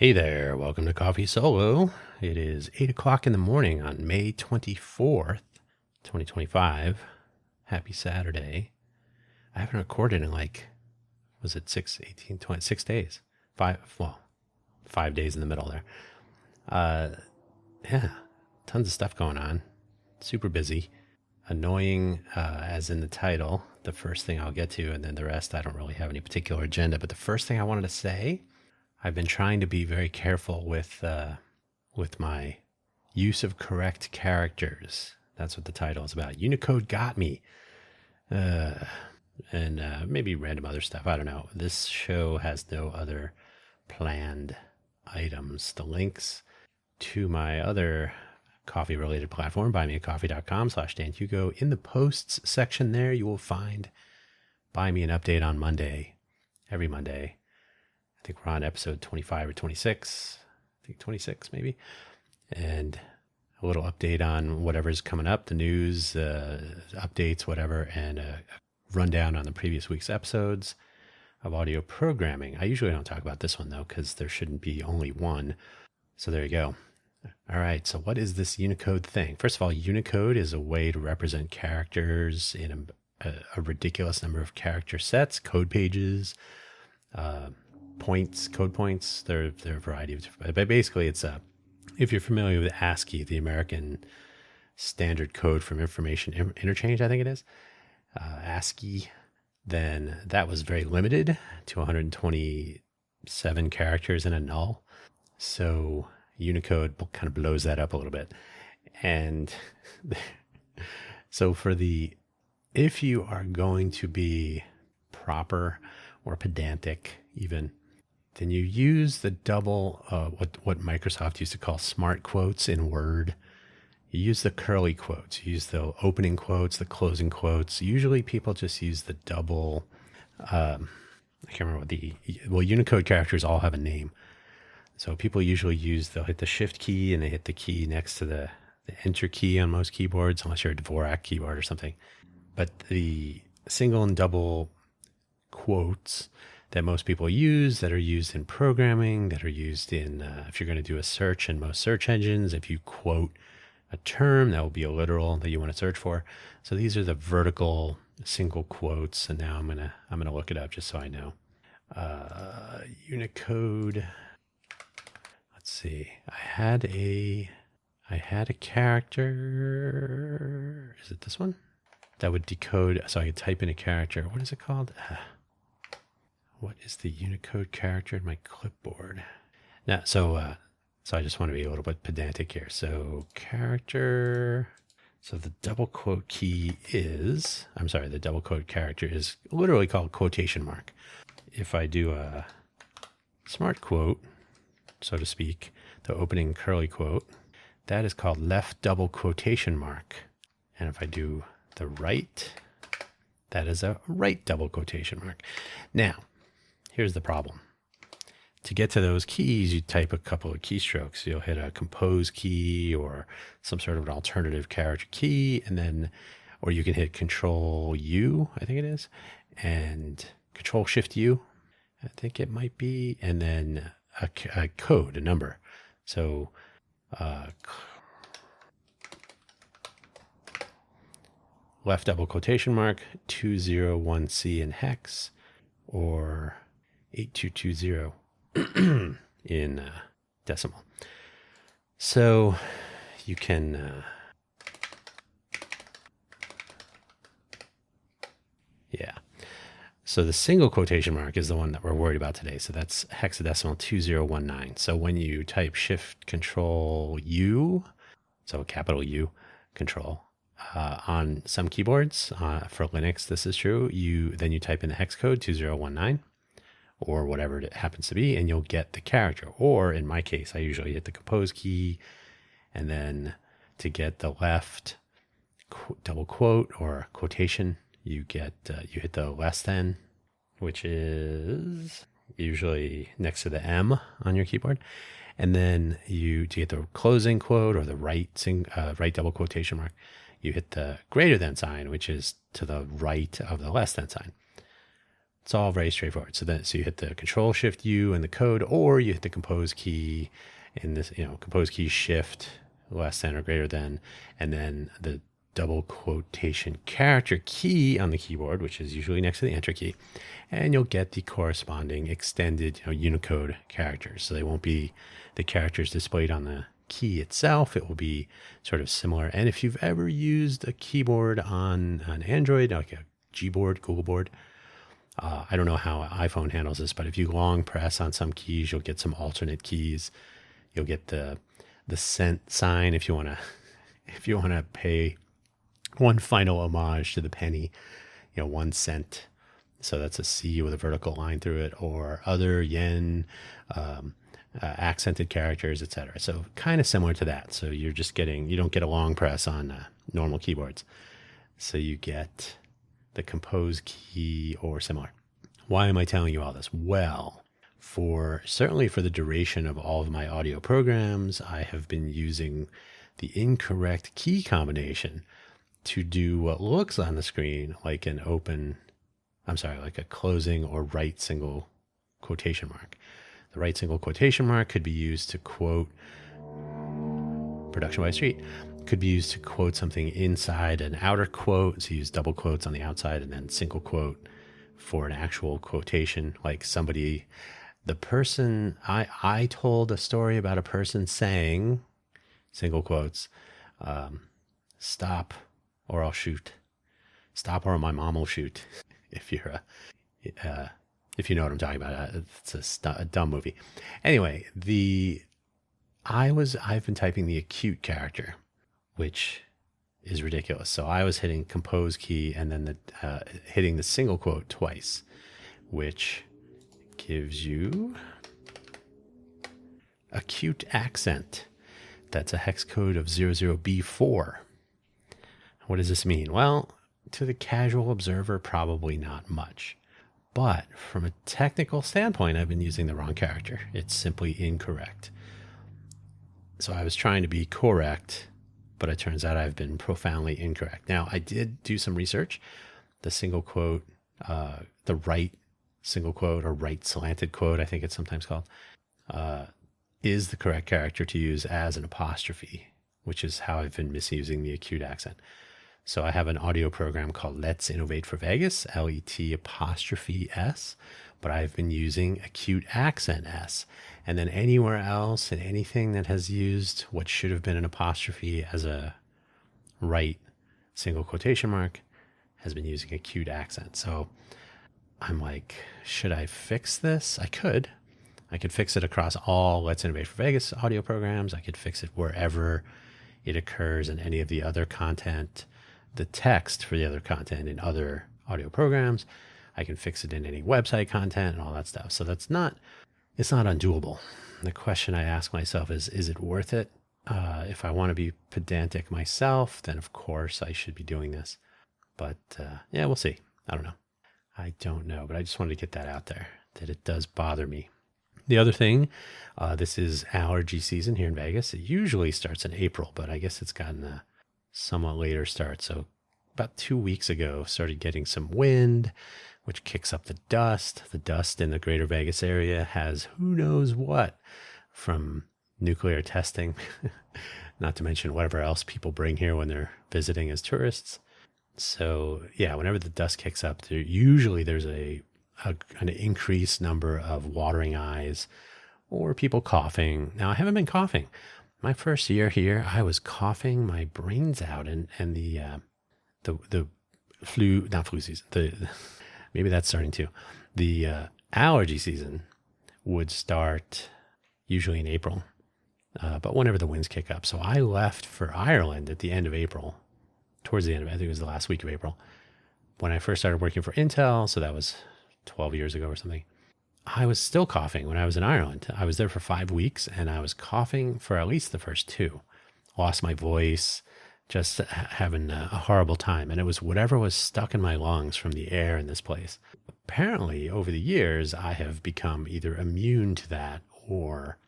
Hey there, welcome to Coffee Solo. It is 8 o'clock in the morning on May 24th, 2025. Happy Saturday. I haven't recorded in was it 6 days? 5 days in the middle there. Yeah, tons of stuff going on. Super busy. Annoying, as in the title, the first thing I'll get to, and then the rest, I don't really have any particular agenda. But the first thing I wanted to say, I've been trying to be very careful with my use of correct characters. That's what the title is about. Unicode Got Me. And maybe random other stuff. I don't know. This show has no other planned items. The links to my other coffee-related platform, buymeacoffee.com/DanHugo. In the posts section there, you will find Buy Me an Update on Monday, every Monday. I think we're on episode 25 or 26. I think 26 maybe. And a little update on whatever's coming up, the news, updates, whatever, and a rundown on the previous week's episodes of audio programming. I usually don't talk about this one, though, because there shouldn't be only one. So there you go. All right, so what is this Unicode thing? First of all, Unicode is a way to represent characters in a ridiculous number of character sets, code pages, points, code points. There are a variety of different, but basically it's if you're familiar with ASCII, the American Standard Code from Information Interchange, I think it is, ASCII, then that was very limited to 127 characters and a null. So Unicode kind of blows that up a little bit. And so if you are going to be proper or pedantic even, then you use the double, what Microsoft used to call smart quotes in Word. You use the curly quotes, you use the opening quotes, the closing quotes. Usually people just use the double, I can't remember Unicode characters all have a name. So people usually they'll hit the shift key and they hit the key next to the enter key on most keyboards, unless you're a Dvorak keyboard or something. But the single and double quotes that most people use, that are used in programming, that are used in, if you're going to do a search in most search engines, if you quote a term, that will be a literal that you want to search for. So these are the vertical single quotes. And now I'm gonna look it up just so I know. Unicode. Let's see. I had a character. Is it this one? That would decode, so I could type in a character. What is it called? What is the Unicode character in my clipboard? Now, so I just want to be a little bit pedantic here. So character. So the double quote key is, the double quote character is literally called quotation mark. If I do a smart quote, so to speak, the opening curly quote, that is called left double quotation mark. And if I do the right, that is a right double quotation mark. Now, here's the problem. To get to those keys, you type a couple of keystrokes. You'll hit a compose key or some sort of an alternative character key, or you can hit Control U, I think it is, and Control Shift U, I think it might be, and then a code, a number. So left double quotation mark 201C in hex, or 8220 in decimal. So you can, So the single quotation mark is the one that we're worried about today. So that's hexadecimal 2019. So when you type Shift Control U, so capital U, Control, on some keyboards, for Linux, this is true, then you type in the hex code 2019 or whatever it happens to be, and you'll get the character. Or in my case, I usually hit the compose key, and then to get the left double quote or quotation, you hit the less than, which is usually next to the M on your keyboard. And then to get the closing quote or the right double quotation mark, you hit the greater than sign, which is to the right of the less than sign. It's all very straightforward. So you hit the Control Shift U in the code, or you hit the Compose key in this, Compose key Shift less than or greater than, and then the double quotation character key on the keyboard, which is usually next to the Enter key, and you'll get the corresponding extended Unicode characters. So they won't be the characters displayed on the key itself. It will be sort of similar. And if you've ever used a keyboard on an Android, like a Gboard, Google board, I don't know how iPhone handles this, but if you long press on some keys, you'll get some alternate keys. You'll get the cent sign if you want to pay one final homage to the penny, 1 cent. So that's a C with a vertical line through it, or other yen, accented characters, etc. So kind of similar to that. So you don't get a long press on normal keyboards. So you get the Compose key or similar. Why am I telling you all this? Well, certainly for the duration of all of my audio programs, I have been using the incorrect key combination to do what looks on the screen like like a closing or right single quotation mark. The right single quotation mark could be used to quote Production by Street, could be used to quote something inside an outer quote. So you use double quotes on the outside and then single quote for an actual quotation. Like I told a story about a person saying, single quotes, stop or I'll shoot. Stop or my mom will shoot. If you know what I'm talking about. It's a dumb movie. Anyway, I've been typing the acute character, which is ridiculous. So I was hitting Compose key and then hitting the single quote twice, which gives you acute accent. That's a hex code of 00B4. What does this mean? Well, to the casual observer, probably not much. But from a technical standpoint, I've been using the wrong character. It's simply incorrect. So I was trying to be correct, but it turns out I've been profoundly incorrect. Now, I did do some research. The single quote, the right single quote or right slanted quote, I think it's sometimes called, is the correct character to use as an apostrophe, which is how I've been misusing the acute accent. So I have an audio program called Let's Innovate for Vegas, LET'(S), but I've been using acute accent S. And then anywhere else in anything that has used what should have been an apostrophe as a right single quotation mark has been using acute accent. So I'm like, should I fix this? I could fix it across all Let's Innovate for Vegas audio programs. I could fix it wherever it occurs in any of the other content, the text for the other content in other audio programs. I can fix it in any website content and all that stuff. So it's not undoable. The question I ask myself is it worth it? If I want to be pedantic myself, then of course I should be doing this. But yeah, we'll see. I don't know, but I just wanted to get that out there, that it does bother me. The other thing, this is allergy season here in Vegas. It usually starts in April, but I guess it's gotten a somewhat later start. So about 2 weeks ago, started getting some wind, which kicks up the dust. The dust in the greater Vegas area has who knows what, from nuclear testing, not to mention whatever else people bring here when they're visiting as tourists. So yeah, whenever the dust kicks up, there's an increased number of watering eyes or people coughing. Now, I haven't been coughing. My first year here, I was coughing my brains out, and the not flu season, maybe that's starting too. The allergy season would start usually in April, but whenever the winds kick up. So I left for Ireland at the end of April, towards the end of it. I think it was the last week of April, when I first started working for Intel. So that was 12 years ago or something. I was still coughing when I was in Ireland. I was there for 5 weeks and I was coughing for at least the first 2. Lost my voice, just having a horrible time. And it was whatever was stuck in my lungs from the air in this place. Apparently, over the years, I have become either immune to that or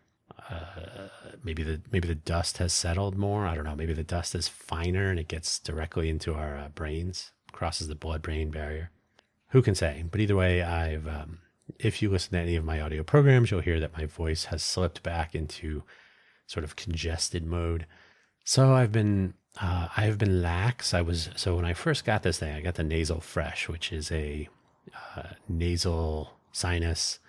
maybe the dust has settled more. I don't know. Maybe the dust is finer and it gets directly into our brains, crosses the blood-brain barrier. who can say? But either way, if you listen to any of my audio programs, you'll hear that my voice has slipped back into sort of congested mode. So I've been lax. So when I first got this thing, I got the Nasal Fresh, which is a nasal sinus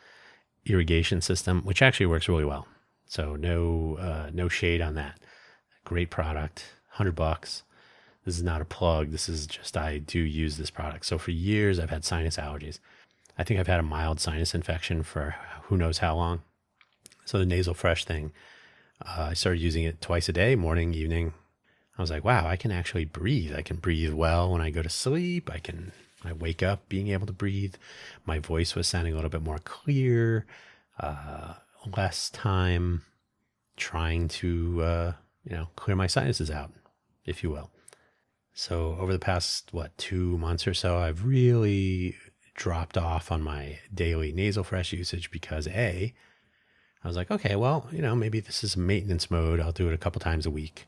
irrigation system, which actually works really well. So no shade on that. Great product, $100. This is not a plug. This is just, I do use this product. So for years, I've had sinus allergies. I think I've had a mild sinus infection for who knows how long. So the Nasal Fresh thing, I started using it twice a day, morning, evening. I was like, wow, I can actually breathe. I can breathe well when I go to sleep. I wake up being able to breathe. My voice was sounding a little bit more clear, less time trying to, clear my sinuses out, if you will. So over the past, 2 months or so, I've really dropped off on my daily Nasal Fresh usage because I was like, okay, well, maybe this is maintenance mode. I'll do it a couple times a week.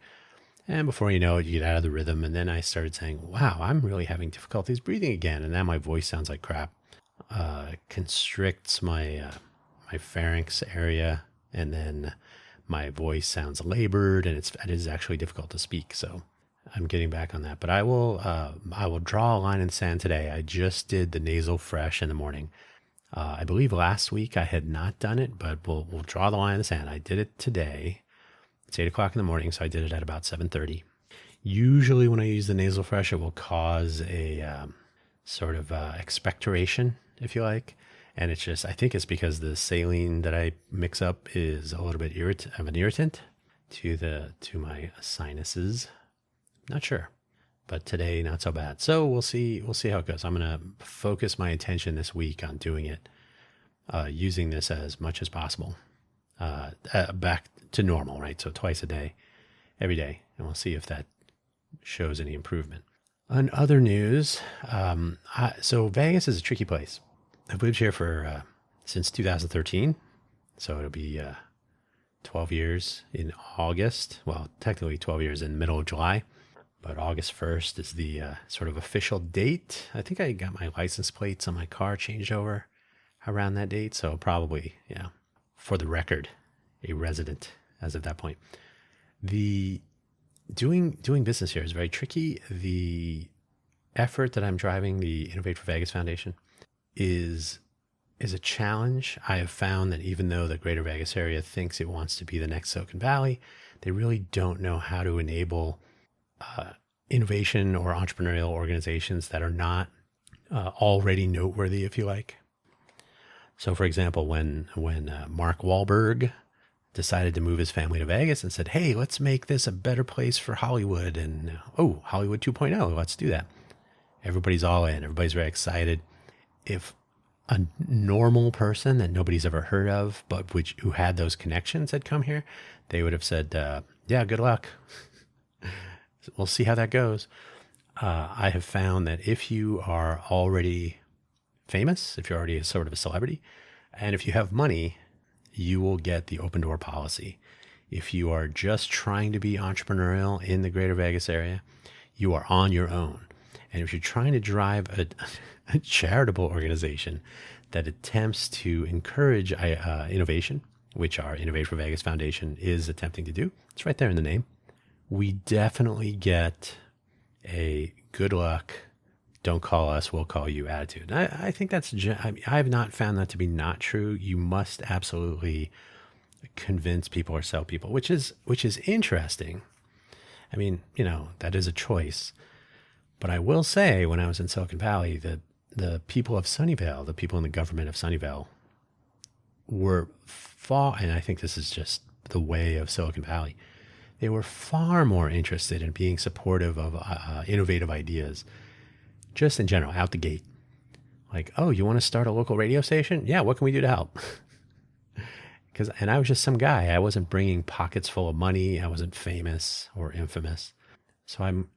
And before you know it, you get out of the rhythm. And then I started saying, wow, I'm really having difficulties breathing again. And now my voice sounds like crap. Constricts my pharynx area. And then my voice sounds labored and it is actually difficult to speak. So I'm getting back on that. But I will draw a line in the sand today. I just did the Nasal Fresh in the morning. I believe last week I had not done it, but we'll draw the line in the sand. I did it today. It's 8 o'clock in the morning, so I did it at about 7:30. Usually when I use the Nasal Fresh, it will cause a sort of expectoration, if you like. And it's just, I think it's because the saline that I mix up is a little bit of an irritant to my sinuses. Not sure, but today not so bad. So we'll see how it goes. I'm going to focus my attention this week on doing it, using this as much as possible, back to normal, right? So twice a day, every day, and we'll see if that shows any improvement. On other news, so Vegas is a tricky place. I've lived here for since 2013, so it'll be 12 years in August. Well, technically 12 years in the middle of July. But August 1st is the sort of official date. I think I got my license plates on my car changed over around that date. So probably, for the record, a resident as of that point. The doing business here is very tricky. The effort that I'm driving, the Innovate for Vegas Foundation, is a challenge. I have found that even though the greater Vegas area thinks it wants to be the next Silicon Valley, they really don't know how to enable innovation or entrepreneurial organizations that are not already noteworthy, if you like. So, for example, when Mark Wahlberg decided to move his family to Vegas and said, hey, let's make this a better place for Hollywood, and Hollywood 2.0, let's do that. Everybody's all in. Everybody's very excited. If a normal person that nobody's ever heard of, but who had those connections had come here, they would have said, yeah, good luck. We'll see how that goes. I have found that if you are already famous, if you're already a sort of a celebrity, and if you have money, you will get the open door policy. If you are just trying to be entrepreneurial in the greater Vegas area, you are on your own. And if you're trying to drive a charitable organization that attempts to encourage innovation, which our Innovate for Vegas Foundation is attempting to do, it's right there in the name, we definitely get a good luck, don't call us, we'll call you attitude. I think I have not found that to be not true. You must absolutely convince people or sell people, which is interesting. I mean, that is a choice. But I will say, when I was in Silicon Valley, that the people of Sunnyvale, the people in the government of Sunnyvale, were far, and I think this is just the way of Silicon Valley, they were far more interested in being supportive of innovative ideas, just in general, out the gate. Like, oh, you want to start a local radio station? Yeah, what can we do to help? And I was just some guy. I wasn't bringing pockets full of money. I wasn't famous or infamous. So I'm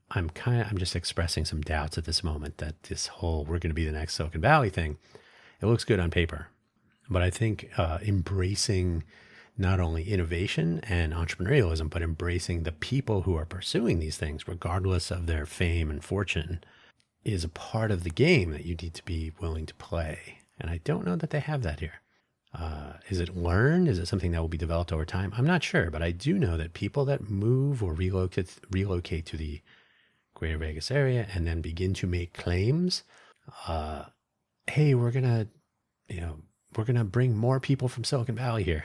just expressing some doubts at this moment that this whole we're going to be the next Silicon Valley thing, it looks good on paper. But I think embracing not only innovation and entrepreneurialism, but embracing the people who are pursuing these things, regardless of their fame and fortune, is a part of the game that you need to be willing to play. And I don't know that they have that here. Is it learned? Is it something that will be developed over time? I'm not sure, but I do know that people that move or relocate to the Greater Vegas area and then begin to make claims, hey, we're gonna bring more people from Silicon Valley here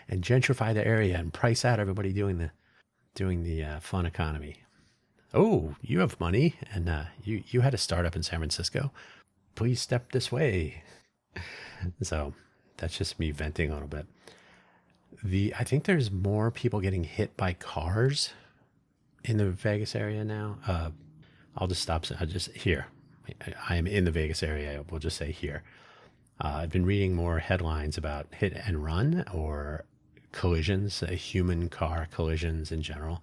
and gentrify the area and price out everybody doing the fun economy. Oh, you have money and you had a startup in San Francisco. Please step this way. So that's just me venting a little bit. I think there's more people getting hit by cars in the Vegas area now. I'll just stop. I'll just here. I am in the Vegas area. We'll just say here. I've been reading more headlines about hit and run or collisions, human car collisions in general,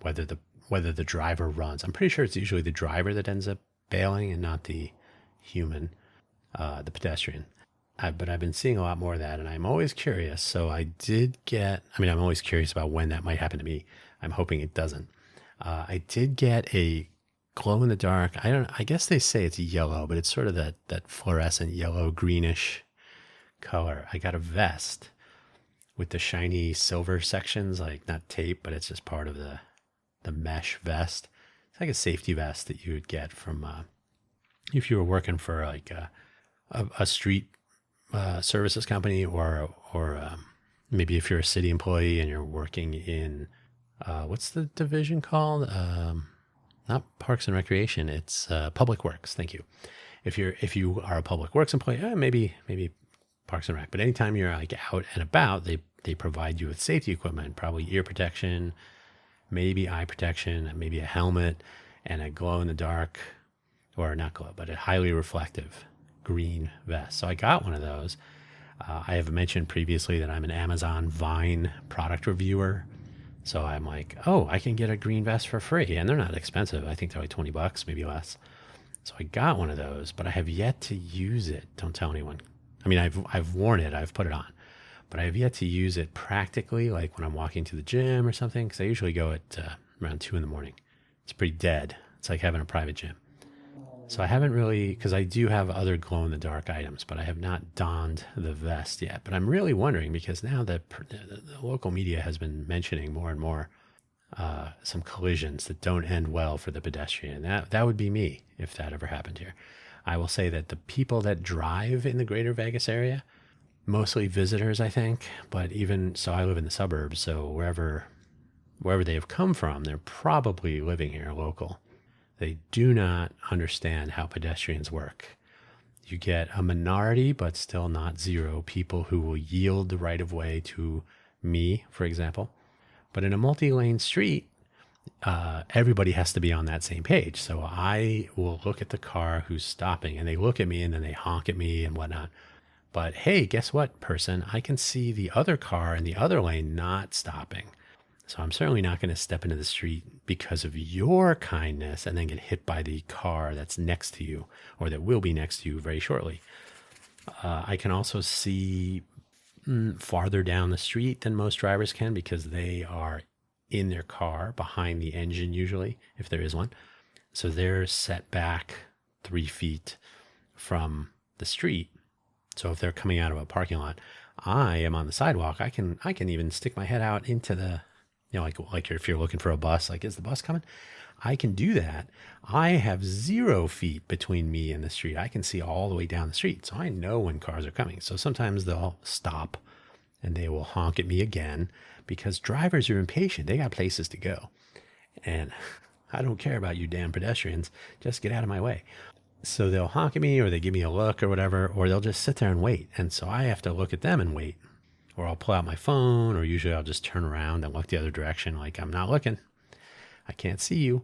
whether the driver runs. I'm pretty sure it's usually the driver that ends up bailing and not the human, the pedestrian. But I've been seeing a lot more of that, and I'm always curious. So I'm always curious about when that might happen to me. I'm hoping it doesn't. I did get a glow in the dark. I guess they say it's yellow, but it's sort of that fluorescent yellow greenish color. I got a vest with the shiny silver sections, like not tape, but it's just part of the mesh vest. It's like a safety vest that you would get from if you were working for like a street services company, or maybe if you're a city employee and you're working in what's the division called? Not Parks and Recreation. It's Public Works. Thank you. If you are a Public Works employee, maybe Parks and Rec. But anytime you're like out and about, they provide you with safety equipment, probably ear protection, maybe eye protection, maybe a helmet, and a glow in the dark, or not glow, but a highly reflective green vest. So I got one of those. I have mentioned previously that I'm an Amazon Vine product reviewer. So I'm like, oh, I can get a green vest for free. And they're not expensive. I think they're like $20, maybe less. So I got one of those, but I have yet to use it. Don't tell anyone. I mean, I've worn it. I've put it on. But I have yet to use it practically, like when I'm walking to the gym or something, because I usually go at around 2 a.m. It's pretty dead. It's like having a private gym. So I haven't really, because I do have other glow-in-the-dark items, but I have not donned the vest yet. But I'm really wondering, because now that the local media has been mentioning more and more some collisions that don't end well for the pedestrian. That would be me if that ever happened here. I will say that the people that drive in the greater Vegas area, mostly visitors, I think, but even so, I live in the suburbs, so wherever they have come from, they're probably living here local. They do not understand how pedestrians work. You get a minority, but still not zero, people who will yield the right of way to me, for example. But in a multi-lane street, everybody has to be on that same page. So I will look at the car who's stopping, and they look at me, and then they honk at me and whatnot. But hey, guess what, person? I can see the other car in the other lane not stopping. So I'm certainly not going to step into the street because of your kindness and then get hit by the car that's next to you, or that will be next to you very shortly. I can also see farther down the street than most drivers can, because they are in their car behind the engine usually, if there is one. So they're set back 3 feet from the street. So if they're coming out of a parking lot, I am on the sidewalk. I can even stick my head out into the, like if you're looking for a bus, like, is the bus coming? I can do that. I have 0 feet between me and the street. I can see all the way down the street. So I know when cars are coming. So sometimes they'll stop and they will honk at me again, because drivers are impatient. They got places to go. And I don't care about you damn pedestrians. Just get out of my way. So they'll honk at me, or they give me a look or whatever, or they'll just sit there and wait. And so I have to look at them and wait. Or I'll pull out my phone, or usually I'll just turn around and look the other direction, like, I'm not looking. I can't see you.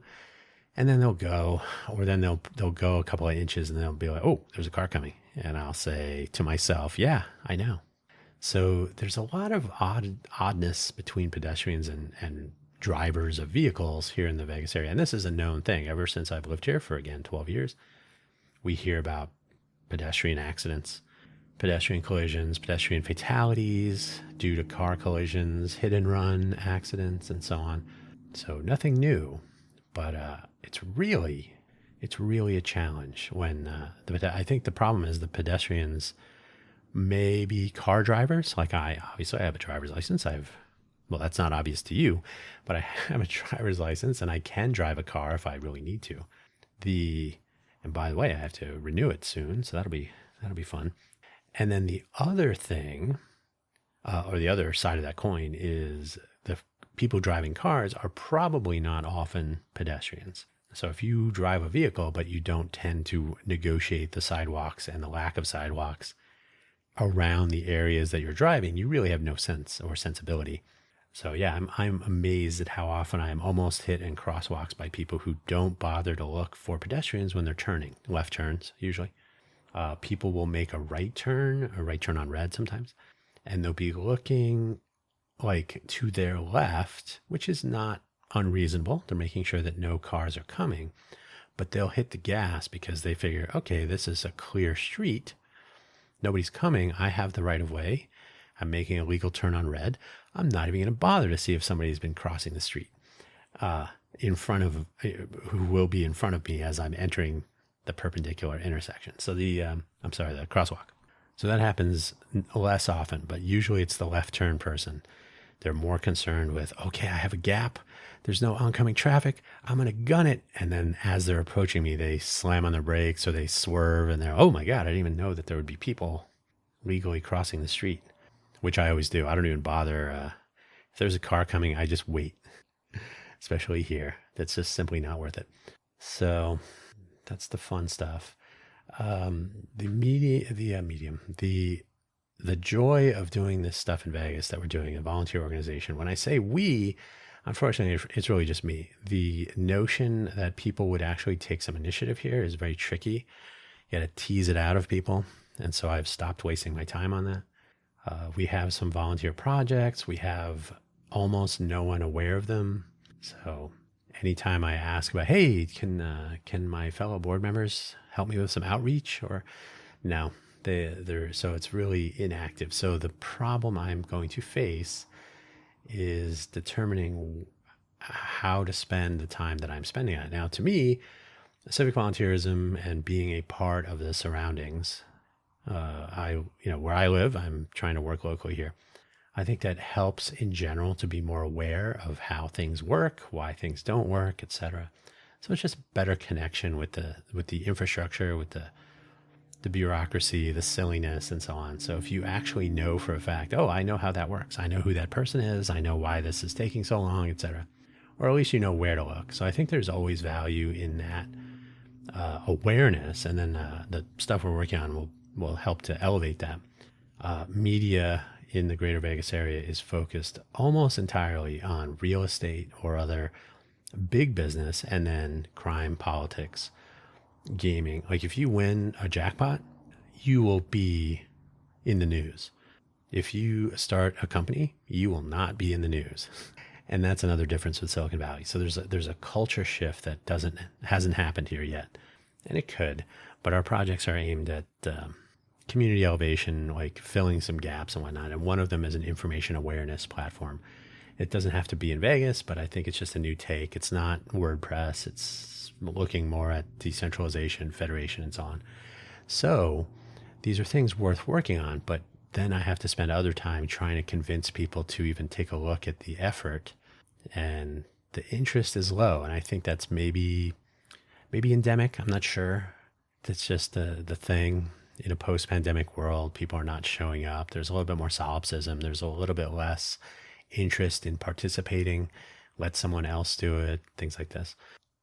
And then they'll go, or then they'll go a couple of inches, and they'll be like, oh, there's a car coming. And I'll say to myself, yeah, I know. So there's a lot of oddness between pedestrians and drivers of vehicles here in the Vegas area. And this is a known thing ever since I've lived here for, again, 12 years. We hear about pedestrian accidents, pedestrian collisions, pedestrian fatalities due to car collisions, hit and run accidents, and so on. So nothing new, but it's really it's really a challenge when I think the problem is the pedestrians may be car drivers. Like obviously I have a driver's license. Well, that's not obvious to you, but I have a driver's license and I can drive a car if I really need to. And by the way, I have to renew it soon, so that'll be fun. And then the other thing, or the other side of that coin, is the people driving cars are probably not often pedestrians. So if you drive a vehicle, but you don't tend to negotiate the sidewalks and the lack of sidewalks around the areas that you're driving, you really have no sense or sensibility. So yeah, I'm amazed at how often I am almost hit in crosswalks by people who don't bother to look for pedestrians when they're turning, left turns usually. People will make a right turn on red sometimes, and they'll be looking like to their left, which is not unreasonable. They're making sure that no cars are coming, but they'll hit the gas because they figure, okay, this is a clear street. Nobody's coming. I have the right of way. I'm making a legal turn on red. I'm not even going to bother to see if somebody's been crossing the street who will be in front of me as I'm entering the perpendicular intersection. So the crosswalk. So that happens less often, but usually it's the left turn person. They're more concerned with, okay, I have a gap. There's no oncoming traffic. I'm going to gun it. And then as they're approaching me, they slam on their brakes or they swerve and they're, oh my God, I didn't even know that there would be people legally crossing the street, which I always do. I don't even bother. If there's a car coming, I just wait, especially here. That's just simply not worth it. So that's the fun stuff. The joy of doing this stuff in Vegas that we're doing, a volunteer organization. When I say we, unfortunately, it's really just me. The notion that people would actually take some initiative here is very tricky. You got to tease it out of people. And so I've stopped wasting my time on that. We have some volunteer projects. We have almost no one aware of them. So anytime I ask about, hey, can my fellow board members help me with some outreach? Or no, so it's really inactive. So the problem I'm going to face is determining how to spend the time that I'm spending on it. Now, to me, civic volunteerism and being a part of the surroundings, where I live, I'm trying to work locally here. I think that helps in general to be more aware of how things work, why things don't work, etc. So it's just better connection with the infrastructure, with the bureaucracy, the silliness, and so on. So if you actually know for a fact, oh, I know how that works. I know who that person is. I know why this is taking so long, etc. Or at least you know where to look. So I think there's always value in that awareness. And then the stuff we're working on will help to elevate that. Media in the greater Vegas area is focused almost entirely on real estate or other big business, and then crime, politics, gaming. Like if you win a jackpot, you will be in the news. If you start a company, you will not be in the news. And that's another difference with Silicon Valley. So there's a culture shift that hasn't happened here yet. And it could, but our projects are aimed at community elevation, like filling some gaps and whatnot. And one of them is an information awareness platform. It doesn't have to be in Vegas, but I think it's just a new take. It's not WordPress. It's looking more at decentralization, federation, and so on. So these are things worth working on, but then I have to spend other time trying to convince people to even take a look at the effort, and the interest is low. And I think that's maybe endemic. I'm not sure. That's just the thing. In a post-pandemic world, people are not showing up. There's a little bit more solipsism. There's a little bit less interest in participating. Let someone else do it. Things like this.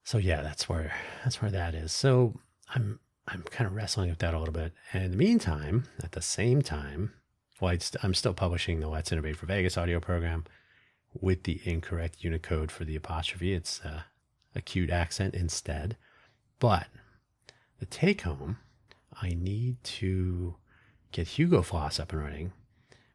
So yeah, that's where that is. So I'm kind of wrestling with that a little bit. And in the meantime, at the same time, I'm still publishing the Let's Innovate for Vegas audio program with the incorrect Unicode for the apostrophe. It's a cute accent instead. But the take home, I need to get Hugo Floss up and running,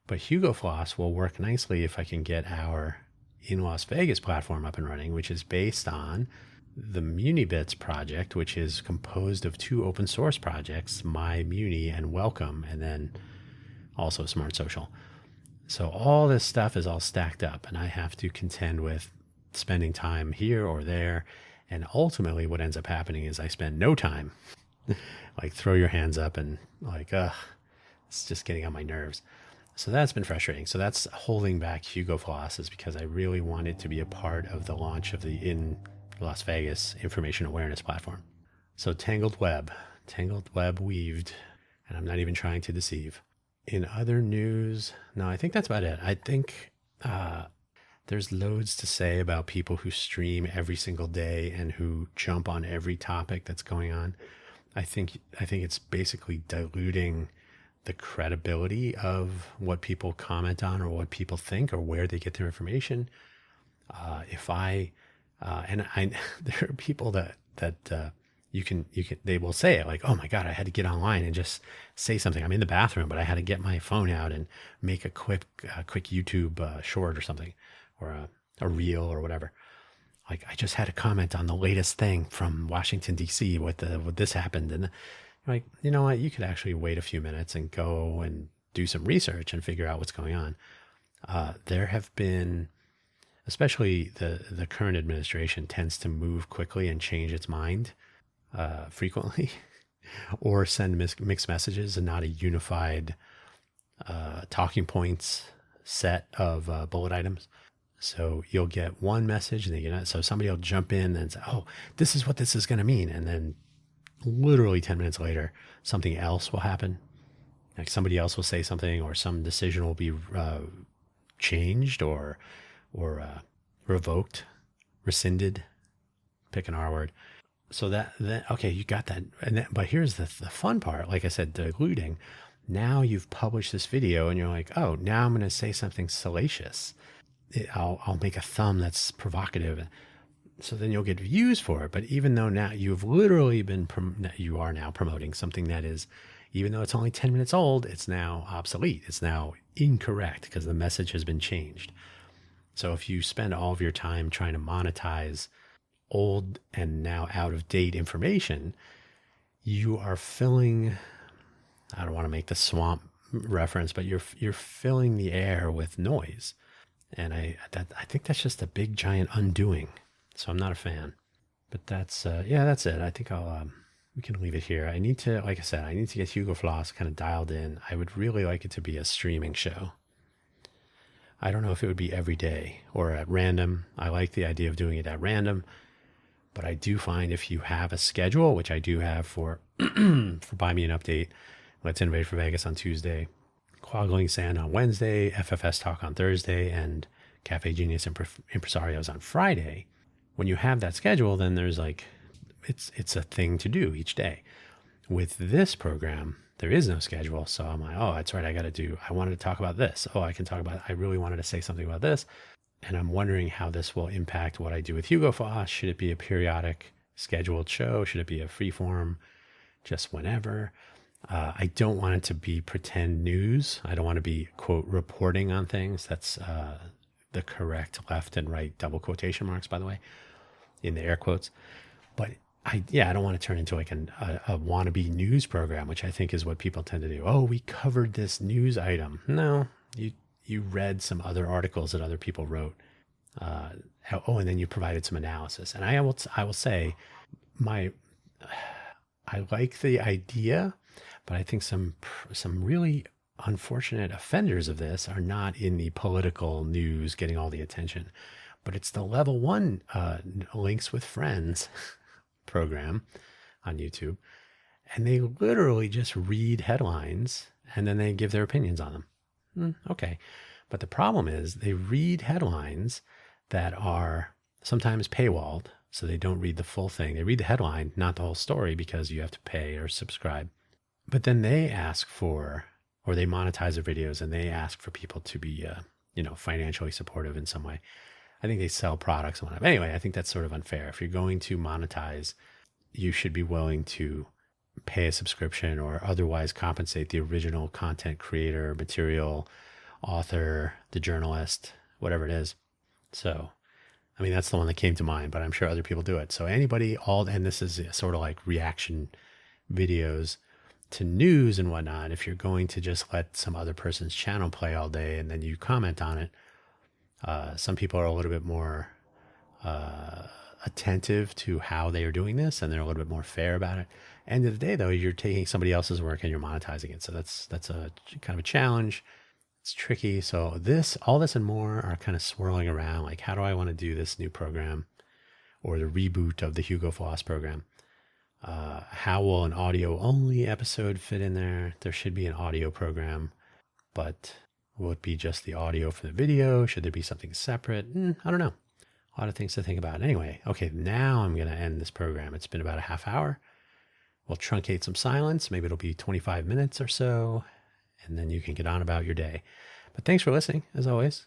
but Hugo Floss will work nicely if I can get our In Las Vegas platform up and running, which is based on the MuniBits project, which is composed of two open source projects, My Muni and Welcome, and then also Smart Social. So all this stuff is all stacked up, and I have to contend with spending time here or there And ultimately what ends up happening is I spend no time. Like throw your hands up and like, it's just getting on my nerves. So that's been frustrating. So that's holding back Hugo Floss, is because I really wanted to be a part of the launch of the in Las Vegas information awareness platform. So tangled web weaved, and I'm not even trying to deceive. In other news, no, I think that's about it. I think there's loads to say about people who stream every single day and who jump on every topic that's going on. I think it's basically diluting the credibility of what people comment on or what people think or where they get their information. There are people that they will say it like, oh my God, I had to get online and just say something. I'm in the bathroom, but I had to get my phone out and make a quick YouTube short or something, or a reel or whatever. Like, I just had to comment on the latest thing from Washington, D.C. What this happened. And like, you know what, you could actually wait a few minutes and go and do some research and figure out what's going on. There have been, especially the current administration tends to move quickly and change its mind frequently, or send mixed messages and not a unified talking points set of bullet items. So you'll get one message, and so somebody will jump in and say, oh, this is what this is going to mean. And then literally 10 minutes later, something else will happen. Like somebody else will say something, or some decision will be changed or revoked, rescinded, pick an R word. So that okay, you got that. But here's the fun part. Like I said, diluting. Now you've published this video and you're like, oh, now I'm going to say something salacious. I'll make a thumb that's provocative. So then you'll get views for it. But even though now you've literally you are now promoting something that is, even though it's only 10 minutes old, it's now obsolete. It's now incorrect because the message has been changed. So if you spend all of your time trying to monetize old and now out of date information, you are filling, I don't want to make the swamp reference, but you're filling the air with noise. And I think that's just a big giant undoing. So I'm not a fan. But that's that's it. I think we can leave it here. I need to, like I said, I need to get Hugo Floss kind of dialed in. I would really like it to be a streaming show. I don't know if it would be every day or at random. I like the idea of doing it at random, but I do find if you have a schedule, which I do have for Buy Me an Update, Let's Innovate for Vegas on Tuesday, Quaggling Sand on Wednesday, FFS Talk on Thursday, and Cafe Genius Impresarios on Friday. When you have that schedule, then there's like, it's a thing to do each day. With this program, there is no schedule. So I'm like, oh, that's right. I wanted to talk about this. Oh, I really wanted to say something about this. And I'm wondering how this will impact what I do with Hugo Floss. Should it be a periodic scheduled show? Should it be a free form, just whenever? I don't want it to be pretend news. I don't want to be, quote, reporting on things. That's the correct left and right double quotation marks, by the way, in the air quotes. But I don't want to turn into like a wannabe news program, which I think is what people tend to do. Oh, we covered this news item. No, you read some other articles that other people wrote. And then you provided some analysis. And I will say, I like the idea, but I think some really unfortunate offenders of this are not in the political news getting all the attention, but it's the level 1 links with friends program on YouTube. And they literally just read headlines and then they give their opinions on them. Okay. But the problem is they read headlines that are sometimes paywalled. So they don't read the full thing. They read the headline, not the whole story, because you have to pay or subscribe. But then they ask for, or they monetize their videos and they ask for people to be, financially supportive in some way. I think they sell products and whatnot. Anyway, I think that's sort of unfair. If you're going to monetize, you should be willing to pay a subscription or otherwise compensate the original content creator, material, author, the journalist, whatever it is. So, I mean, that's the one that came to mind, but I'm sure other people do it. So anybody, and this is sort of like reaction videos to news and whatnot. If you're going to just let some other person's channel play all day and then you comment on it, some people are a little bit more attentive to how they are doing this, and they're a little bit more fair about it. End of the day, though, you're taking somebody else's work and you're monetizing it. So that's a kind of a challenge. It's tricky. So all this and more are kind of swirling around. Like, how do I want to do this new program or the reboot of the Hugo Floss program? How will an audio only episode fit in there? There should be an audio program, but will it be just the audio for the video? Should there be something separate? I don't know. A lot of things to think about. Anyway, okay, now I'm going to end this program. It's been about a half hour. We'll truncate some silence. Maybe it'll be 25 minutes or so, and then you can get on about your day. But thanks for listening, as always.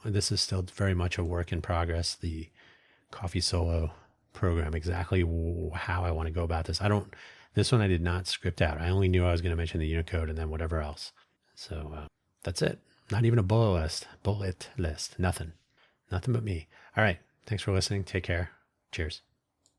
This is still very much a work in progress, the Coffee Solo program, exactly how I want to go about this. This one I did not script out. I only knew I was going to mention the Unicode and then whatever else. So that's it. Not even a bullet list. Nothing but me. All right. Thanks for listening. Take care. Cheers.